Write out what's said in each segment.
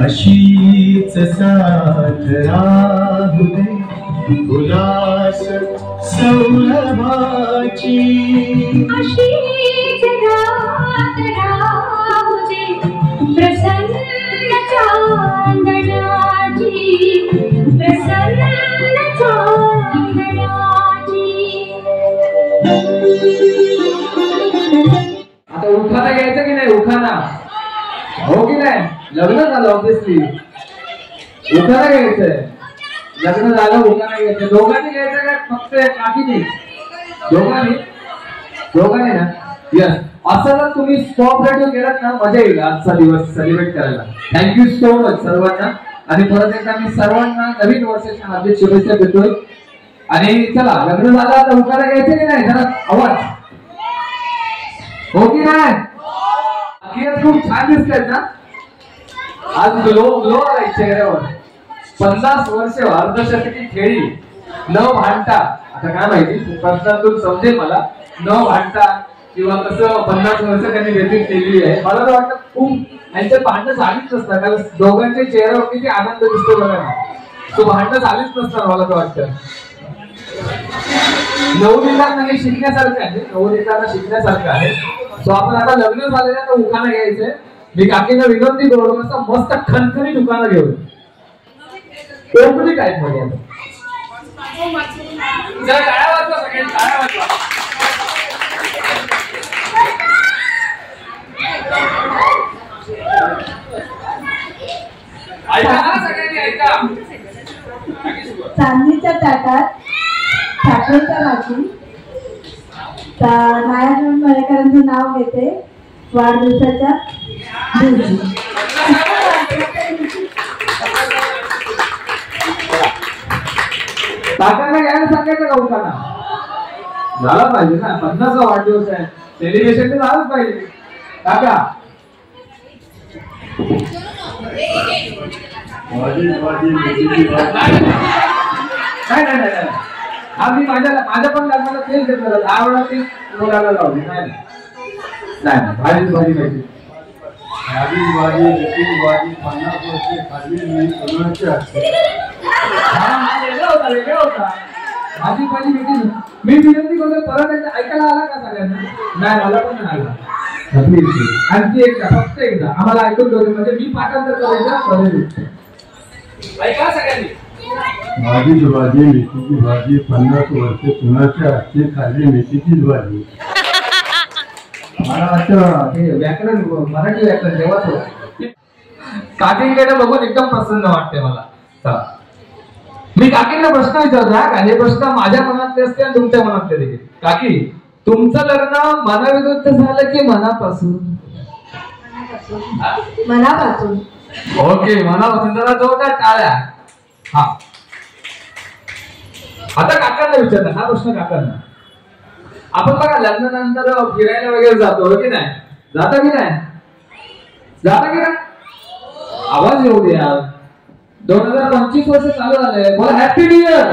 अशीच साथ राहू दे उल्हास सौरभाची, अशीच रात राहू दे प्रसन्न चांदण्याची, प्रसन्न चांदण्याची। आता उखाणा घ्यायचं की नाही? उखाणा हो की नाही? लग्न झालं ऑब्विसली उखाणा घ्यायचंय, लग्न झालं उखाणा घ्यायचं। दोघांनी घ्यायचं का फक्त काकीने? दोघांनी ना? यस। असं जर तुम्ही कोऑपरेटिव्ह केलात ना मजा येईल आजचा दिवस सेलिब्रेट करायला। थँक्यू सो मच सर्वांना, आणि परत एकदा मी सर्वांना नवीन वर्षाच्या हार्दिक शुभेच्छा देतोय। आणि चला लग्न झालं आता उखाणा घ्यायचं की नाही? जरा आवाज हो की नाही? खूप छान दिसतात ना आज, ग्लो आलाय चेहऱ्यावर। 50 वर्ष अर्धशतकी खेळी न भांडता, आता काय माहिती प्रश्नातून समजेल मला, न भांडता किंवा कसं 50 वर्ष त्यांनी व्यतीत केलेली आहे। मला तर वाटतं खूप यांच्यात भांडणं झालीच नसतात, कारण दोघांच्या चेहऱ्यावर किती आनंद दिसतो बघा ना, तो भांडणं झालीच नसतात मला तर वाटतं। नवरीकांना हे शिकण्यासारखं आहे, नवरीकांना शिकण्यासारखं आहे। सो आपण आता लग्न झालेलं तर उखाणा घ्यायचंय। मी काकींना विनंती करू असं मस्त खणखणीत उखाणा घेऊ, कोकणी टाईप मध्ये। जरा टाळ्या वाजवा सगळ्यांनी, टाळ्या वाजवा। ऐका सगळ्यांनी, ऐका। चांदीच्या ताटात साखरेच्या भाजी, नारायण मळेकरांचं नाव घेते, वाढदिवसाच्या दिवशी। काकांना घ्यायला सांगायचं का उखाणा? झाला पाहिजे ना, 50वा वाढदिवस आहे, सेलिब्रेशन तर झालंच पाहिजे। काका नाही नाही नाही, हा मी माझ्या पण लग्नाला तेच घेतलं, 10 वेळा ते मुलाला लावली। नाही नाही भाजी भाजी माहिती, भाजी भाजी जशी भाजी 50 वर्ष खाल्ली मी कोणाच्या वेगळा होता भाजी भाजी माहिती। मी विनंती करतो परत एकदा, ऐकायला आला का सगळ्यांना? नाही मला पण नाही आला। आणखी एकदा, फक्त एकदा आम्हाला ऐकून घेऊ, म्हणजे मी पाठांतर करायचं। ऐका सगळ्यांनी, भाजी भाजी मेथीची भाजी 50 वर्ष कुणाच्या हातची खाल्ली मेथीचीच भाजी। मला वाटतं हे व्याकरण, मराठी व्याकरण तेव्हाच होतं। काकींकडे बघून एकदम प्रसन्न वाटते मला। मी काकींना प्रश्न विचारतो, हे प्रश्न माझ्या मनातले असते आणि तुमच्या मनातले देखील। काकी, तुमचं लग्न मनाविरुद्ध झालं की मनापासून? मनापासून। ओके, मनापासून। जरा जोरदार टाळ्या। हा, आता काकांना विचारला हा प्रश्न। काकांना, आपण बघा लग्नानंतर फिरायला वगैरे जातो की नाही? जाता की नाही? जाता की नाही? आवाज येऊ द्या। 2025 वर्ष चालू झाले, बोला happy new year,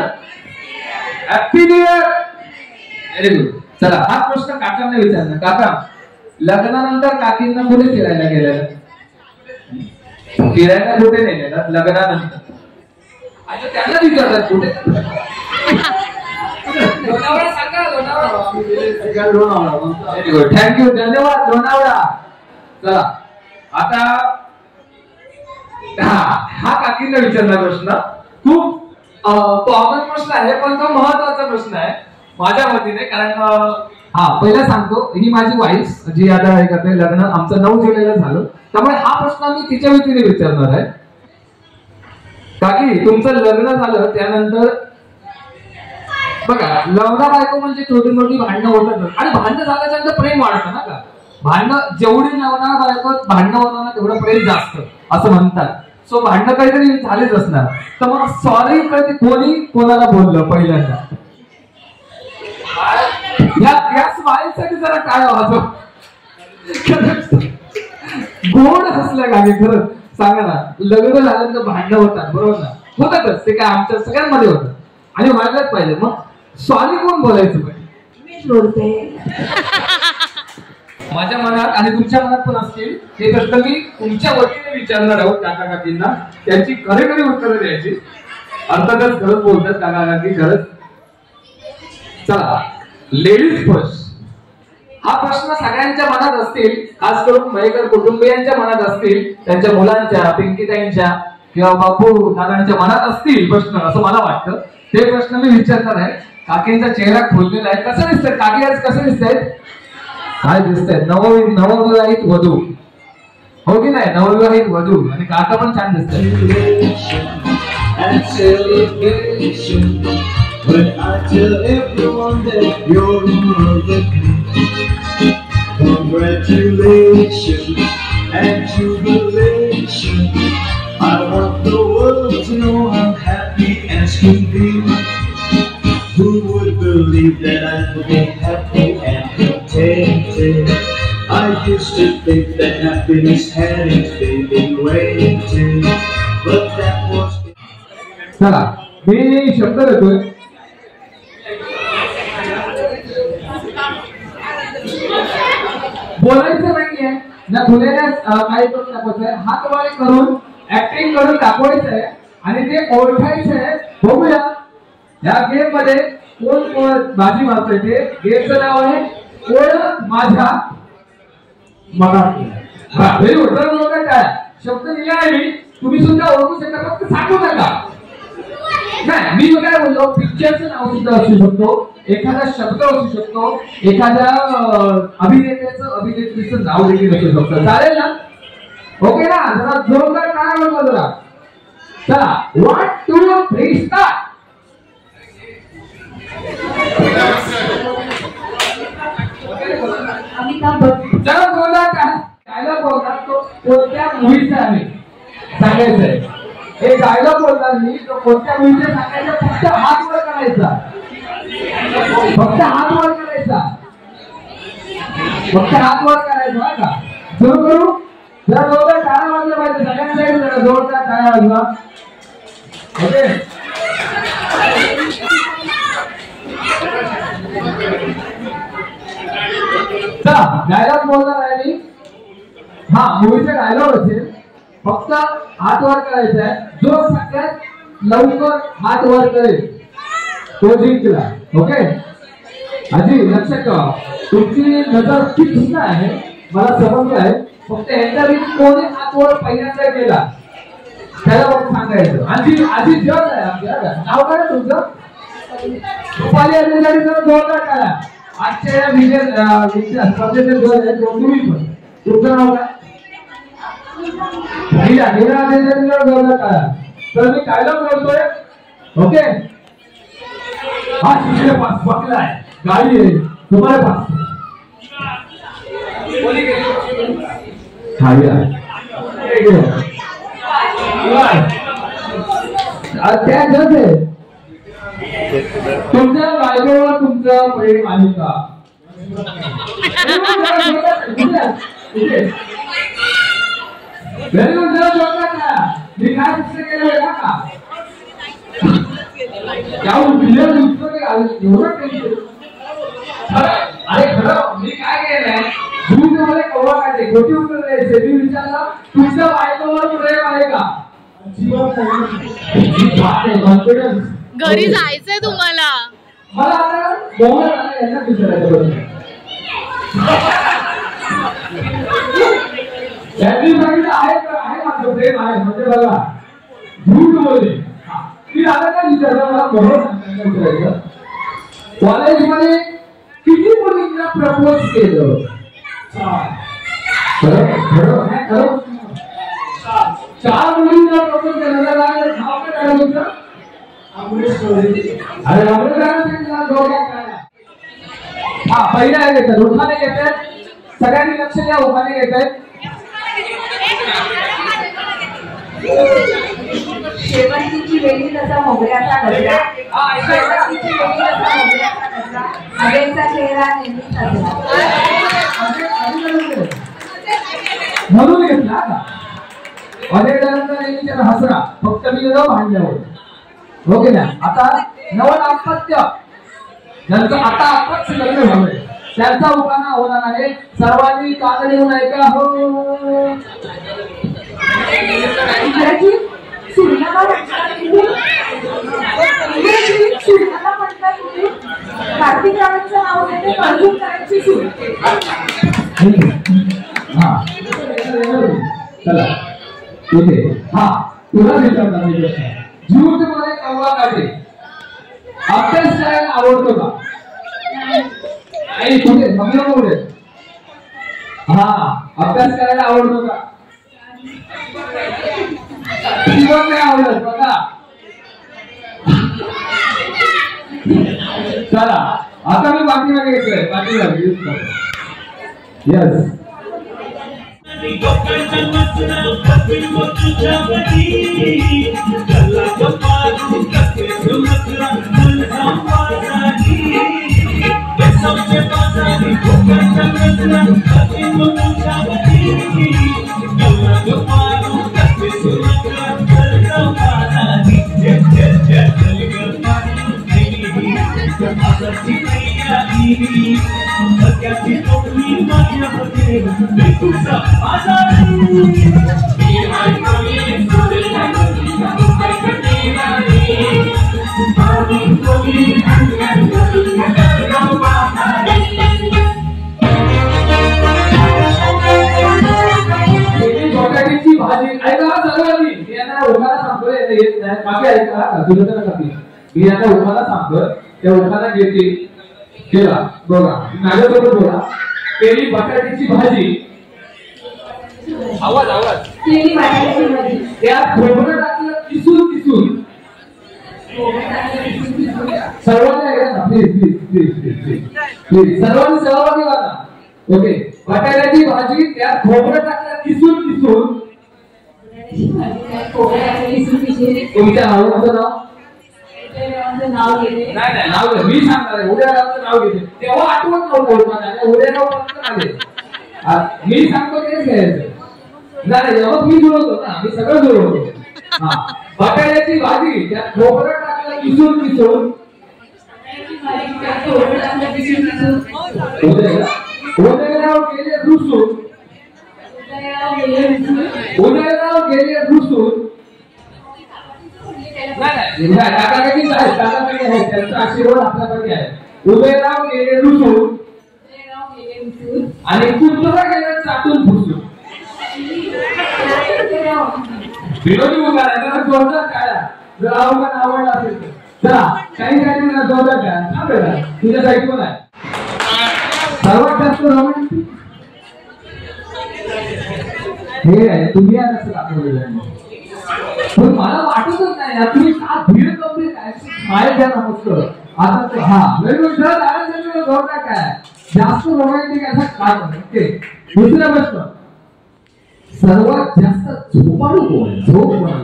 happy new year. Very good. चला हा प्रश्न काकांना विचारला। काका, लग्नानंतर काकींना कुठे फिरायला गेलेलं? फिरायला कुठे नेलेलं लग्नानंतर? आता त्यांना विचारतात कुठे? लोणावळा सांगा, लोणावळा। व्हेरी गुड, थँक्यू, धन्यवाद लोणावळा। चला आता हा काकींना विचारला प्रश्न, खूप कॉमन प्रश्न आहे पण तो महत्वाचा प्रश्न आहे माझ्या मतीने। कारण हा पहिला सांगतो, ही माझी वाईफ जी आता हे करते, लग्न आमचं 9 जुलैला झालं, त्यामुळे हा प्रश्न मी तिच्या वतीने विचारणार आहे। काकी, तुमचं लग्न झालं त्यानंतर बघा नवरा बायको म्हणजे छोटी मोठी भांडणं होतात, आणि भांडणं झाल्यानंतर प्रेम वाढतं ना का? भांडणं जेवढी नवरा बायको भांडणं होणार ना तेवढं प्रेम जास्त असं म्हणतात। सो भांडणं काहीतरी झालेच असणार, तर मग सॉरी कधी कोणी कोणाला बोललं पहिल्यांदा? या स्माइल साठी जरा काय वाजव, गोड हसल्या गावी. खरं सांगा ना, लग्न झाल्यानंतर भांडणं होतात बरोबर ना, होतातच ते, काय आमच्या सगळ्यांमध्ये होतं आणि व्हायलाच पाहिजे. मग सॉरी कोण बोलायचं पाहिजे? मीच बोलते. माझ्या मनात आणि तुमच्या मनात पण असतील हे प्रश्न मी तुमच्या वतीने विचारणार आहोत काका काकींना. त्यांची खरी उत्तरं द्यायची. अर्थातच खरंच बोलतात काका काकी, खरंच. चला, लेडीज फर्स्ट हा प्रश्न सगळ्यांच्या मनात असतील, खास करून मयेकर कुटुंबियांच्या मनात असतील, त्यांच्या मुलांच्या, पिंकीताईंच्या किंवा बापू दादांच्या मनात असतील प्रश्न, असं मला वाटतं. ते प्रश्न मी विचारणार आहे. काकींचा चेहरा खोललेला आहे. कसं दिसतंय काकी आज? कसं दिसतायत? काय दिसतंय? नवविवाहित वधू, हो की नाही? नवविवाहित वधू आणि काका पण छान दिसतंय. When I tell everyone that you're in love with me, congratulations and jubilation. I want the world to know I'm happy as can be. Who would believe that I would be happy and contented? I used to think that happiness had its been waiting, but that was. चला, मी शब्द देतोय. बोलायचं नाहीये ना, खुलेल्या काही करून दाखवायचंय, हात वर करून ऍक्टिंग करून दाखवायचंय आणि ते ओळखायचंय. बघूया या गेम मध्ये कोण कोण बाजी मारतोय. ते गेमचं नाव आहे ओळख माझ्या मनात. Very good. काय शब्द दिला आहे मी, तुम्ही सुद्धा ओळखू शकता, फक्त सांगू नका. नाही, मी काय बोललो, पिक्चरचं नाव सुद्धा असू शकतो, एखादा शब्द असू शकतो, एखाद्या अभिनेत्याचं अभिनेत्रीचं नाव देखील असू शकतं. चालेल ना? ओके ना? जरा जोरदार काय बोलतो जरा. चला, 1 2 3 स्टार्ट. चला जोरदार काय डायलॉग बोलतात, तो कोणत्या मूवीचा आहे सांगायचंय. हे डायलॉग बोलतात मी, तो कोणत्या मूवीचा सांगायचं, फक्त हात वर करायचा, फक्त हात वर करायचा, फक्त हात वर करायचा का. सुरू करू. जरा जोरदार टाळ्या वाजल्या पाहिजे सगळ्यांसाठी. जरा जोरदार टाळ्या वाजवा. ओके. चला, डायलॉग बोलणार आहे मी. हा, मूवीचा डायलॉग असेल, फक्त हात वर करायचा आहे. जो सगळ्यात लवकर हात वर करेल तो जिंकला. ओके. आजी लक्षात ठेवा, तुमची नजर फिक्स आहे, मला समजलं आहे. फक्त एंटरव्ह्यू कोणी हात वर पहिल्यांदा केला त्याला मग सांगायचं. आजी आजी जज आहे आपल्या. नाव काय तुमचं? रुपाली अधिकारी. जर जोरदार करा. आजच्या या स्पर्धेचे जज आहे तुम्ही पण. तुमचं नाव काय? जोरदार करा. तर मी डायलॉग बोलतोय. ओके. हा शिक्षक पास बकला आहे, गाडी आहे तुम्हाला पास. त्या जज आहे. तुमच्या बायकोवर तुमचं प्रेम आहे का? Very good. जरा जोरदार करा. मी काय शिक्षण केलं का? अरे खरं मी काय केलंय, मला कव्वा काढते, खोटी उत्तर द्यायचे. मी विचारलं तुमच्या बायकोवर प्रेम आहे का? कॉन्फिडन्स. घरी जायचंय तुम्हाला. मला आता दोघं यांना विचारायचं. त्यांनी सांगितलं आहे माझं प्रेम आहे. म्हणजे बघा, झूट बोलले. मी आता काय विचारलं, मला बरोबर विचारायचं, कॉलेजमध्ये किती मुलींना प्रपोज केलं? 4 मुलींना प्रपोज केलं. नाव काय काढलं तुमचं? अरे हा, पहिला घेतात, उखाणे घेतात. सगळ्यांनी लक्ष द्या, उखाणे घेतात. शेवंतीची वेली तसा मोगऱ्याचा गजरा, शेवंतीची वेली तसा मोगऱ्याचा गजरा, हवेचा चेहरा नेहमी साजरा. म्हणून घेतला का अनेक जणांचा नेहमी त्याला हसरा फक्त मी न भांडल्यावर ओके ना. आता नव दाम्पत्य ज्यांचं आता आताच लग्न झालंय त्यांचा उखाणा होणार आहे. सर्वांनी कान देऊन ऐका हो. कार्तिक रावांचं नाव घेते अर्जुन करायची सूर. हा चला इथे हा तुला विचारणार मी प्रश्न. झूट मध्ये कव्वा काढे अभ्यास करायला आवडतो का? आई कुठे मम्मीला बोलले हा अभ्यास करायला आवडतो का? जीवन नाही आवडत बघा. चला आता मी पाठीमागे येतोय पाठीमागे यूज करतो. यस बटाट्याची भाजी ऐका सर्वांनी मी यांना उखाणा सांगतोय येत नाही बाकी ऐका मी यांना उखाणा सांगतोय त्या उखाणा घेते केला बघा माझ्याबरोबर बोला. केली बटाट्याची भाजी आवाज आवाज केली बटाट्याची भाजी त्यात खोबरं टाकलं किसून किसून सर्वांनी ऐका ना please please please please please सर्वांनी सहभागी व्हा. ओके बटाट्याची भाजी त्यात खोबरं टाकलं किसून किसून तुमच्या नावाचं नाव घेते नाही नाही नाव घे मी सांगणार आहे. उदयरावचं नाव घेते तेव्हा आठवत नव्हतं उदयराव मी सांगतो तेच घ्यायचं नाही जेव्हा मी जुळवतो ना मी सगळं जुळवतो. हा बटाट्याची भाजी त्यात खोबरं टाकलं किसून किसून उदयराव गेले रुसून उदयराव गेले रुसून नाही काकाकाकी आहेत काकाकाकी आहेत त्यांचा आशीर्वाद आपल्याकडे आहे. उदयराव गेले रुसून आणि कुत्रा गेले चाटून फुसून. विरोधी उभारायचा जोरदार काढा जर अवघड आवडला असेल तर. चला काही काही जोरदार काढा तुझ्यासाठी कोण आहे सर्वात जास्त रोमॅन्टिक हे आहे तुम्ही पण मला वाटतच नाही तुम्ही का धीर कंप्लीट माहिती द्या ना मस्त. आता हा वेगवेगळं जोरदार काय जास्त रोमॅन्टिक असं का ओके. दुसरा प्रश्न सर्वात जास्त झोपाळू कोण झोप कोण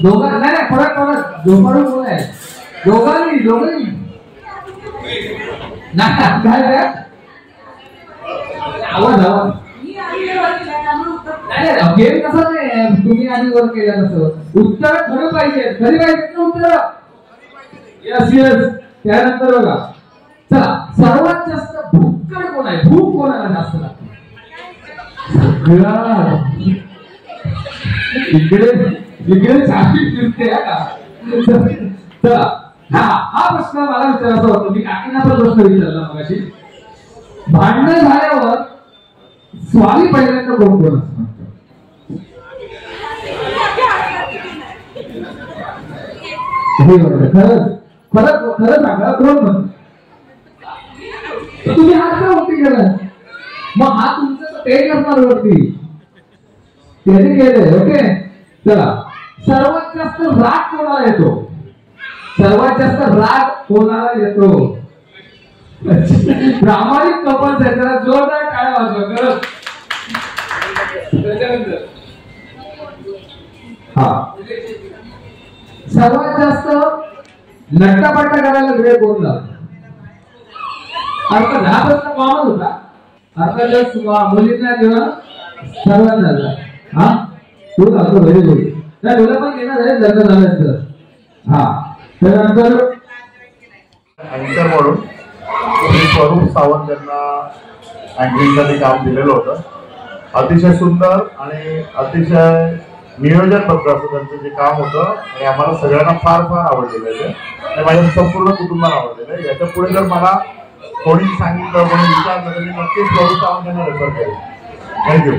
दोघां नाही परत परत झोपाळू कोण आहे दोघांनी दोघांनी नाही काय आवाज आवाज नाही गेम कसं नाही तुम्ही आधी वर केलं तसं उत्तर खरं पाहिजे खरी पाहिजे ना उत्तर. यस यस त्यानंतर बघा चला सर्वात जास्त भूकड कोण आहे भूक कोणाला जास्त लागते इकडे इकडे छाती फिरते का. चला हा हा प्रश्न मला विचारायचा होता मी काकींना पण प्रश्न विचारला मगाशी. भांडण झाल्यावर स्वामी पहिल्यांदा कोण कोण असतं खरंच खरंच खरं सांगा कोण म्हणत तुम्ही हात का वरती केला मग हा तुमचं ते करणार वरती त्याने केलंय ओके. चला सर्वात जास्त राग कोणाला येतो सर्वात जास्त राग कोणाला येतो प्रामाणिक कपल्स आहे त्याला जोरदार टाळ्या वाजवा खरंच. हा सर्वात जास्त नट्टापट्टा करायला वेळ कोण लागतो. आता हा प्रश्न कॉमन होता आता मुलींना किंवा सर्वांना हा तू दाखव व्हेरी गुड त्या तुला पण घेणार आहे लग्न झालं तर हा त्यानंतर अँकर म्हणून स्वरूप सावंत यांना अँकरिंगसाठी काम दिलेलं होतं. अतिशय सुंदर आणि अतिशय नियोजनबद्ध असं त्यांचं जे काम होतं आणि आम्हाला सगळ्यांना फार फार आवडलेलं आहे आणि माझ्या संपूर्ण कुटुंबाला आवडलेलं आहे. याच्या पुढे जर मला कोणी सांगितलं कोणी विचारलं तर मी नक्कीच स्वरूप सावंत यांना रेफर करेन. थँक्यू.